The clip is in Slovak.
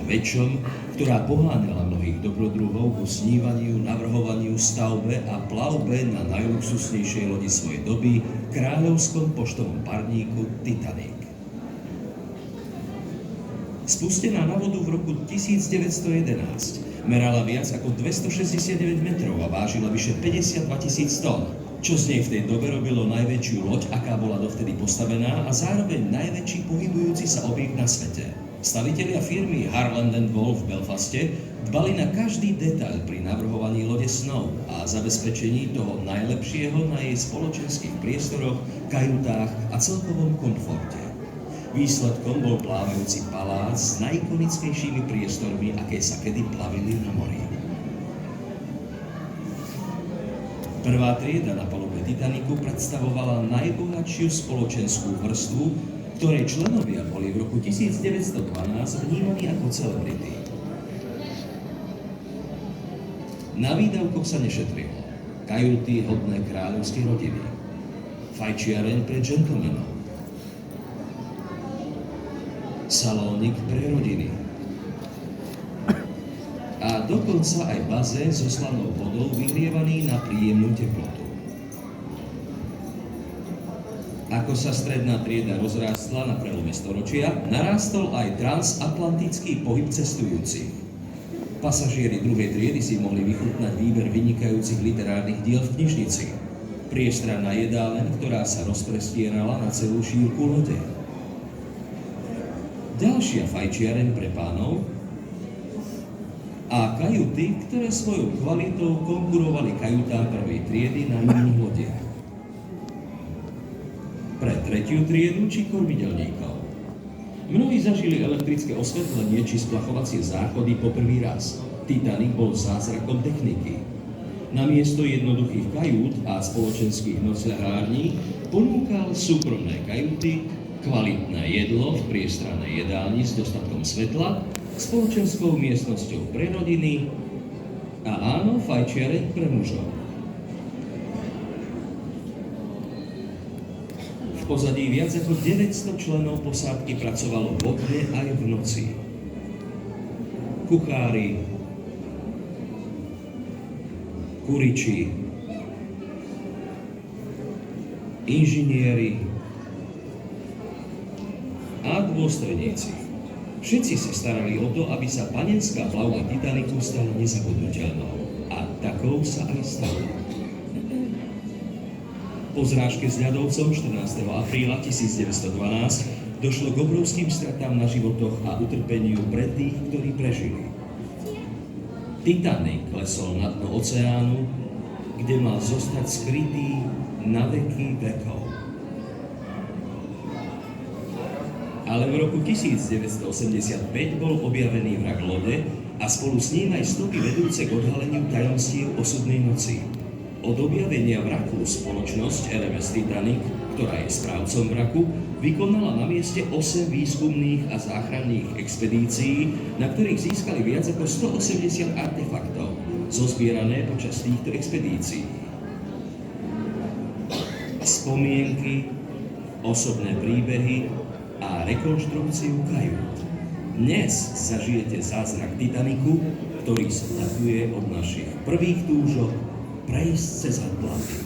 väčšom, ktorá poháňala mnohých dobrodruhov ku snívaniu, navrhovaniu, stavbe a plavbe na najluxusnejšej lodi svojej doby, kráľovskom poštovom parníku Titanic. Spustená na vodu v roku 1911, merala viac ako 269 metrov a vážila vyše 52 000 tón, čo z nej v tej dobe robilo najväčšiu loď, aká bola dovtedy postavená, a zároveň najväčší pohybujúci sa objekt na svete. Stavitelia firmy Harland & Wolff v Belfaste dbali na každý detail pri navrhovaní lode snov a zabezpečení toho najlepšieho na jej spoločenských priestoroch, kajutách a celkovom komforte. Výsledkom bol plávajúci palác s najikonickejšími priestormi, aké sa kedy plavili na mori. Prvá trieda na palube Titanicu predstavovala najbohatšiu spoločenskú vrstvu, ktorej členovia boli v roku 1912 vnímaní ako celebrity. Na výdavkoch sa nešetrilo. Kajuty hodné kráľovskej rodiny. Fajčiareň pre džentlmenov. Salónik pre rodiny. A dokonca aj bazén so slanou vodou vyhrievaný na príjemnú teplotu. Ako sa stredná trieda rozrástla na prelome storočia, narástol aj transatlantický pohyb cestujúcich. Pasažieri druhej triedy si mohli vychutnať výber vynikajúcich literárnych diel v knižnici. Priestranná jedáleň, ktorá sa rozprestierala na celú šírku lode. Ďalšia fajčiareň pre pánov a kajuty, ktoré svojou kvalitou konkurovali kajutám prvej triedy na iných lodiach. Pre tretiu triedu či kormidelníkov. Mnohí zažili elektrické osvetlenie či splachovacie záchody po prvý raz. Titanic bol zázrakom techniky. Namiesto jednoduchých kajút a spoločenských nocľahární ponúkal súkromné kajuty, kvalitné jedlo v priestrannej jedálni s dostatkom svetla, spoločenskou miestnosťou pre rodiny a áno, fajčiareň pre mužov. V pozadí viac ako 900 členov posádky pracovalo vodne aj v noci. Kuchári, kuriči, inžinieri a dôstojníci. Všetci sa starali o to, aby sa panenská plavba Titanicu stala nezabudnuteľnou. A takou sa aj stalo. Po zrážke s ľadovcom 14. apríla 1912 došlo k obrovským stratám na životoch a utrpeniu pre tých, ktorí prežili. Titanic klesol na dno oceánu, kde mal zostať skrytý na veky vekov. Ale v roku 1985 bol objavený vrak lode a spolu s ním aj stopy vedúce k odhaleniu tajomstiev osudnej noci. Od objavenia vraku spoločnosť RMS Titanic, ktorá je správcom vraku, vykonala na mieste 8 výskumných a záchranných expedícií, na ktorých získali viac ako 180 artefaktov, zozbierané počas týchto expedícií. Spomienky, osobné príbehy a rekonštrukciu kajút. Dnes zažijete zázrak Titanicu, ktorý sa datuje od našich prvých túžob prejsť cez Atlantik.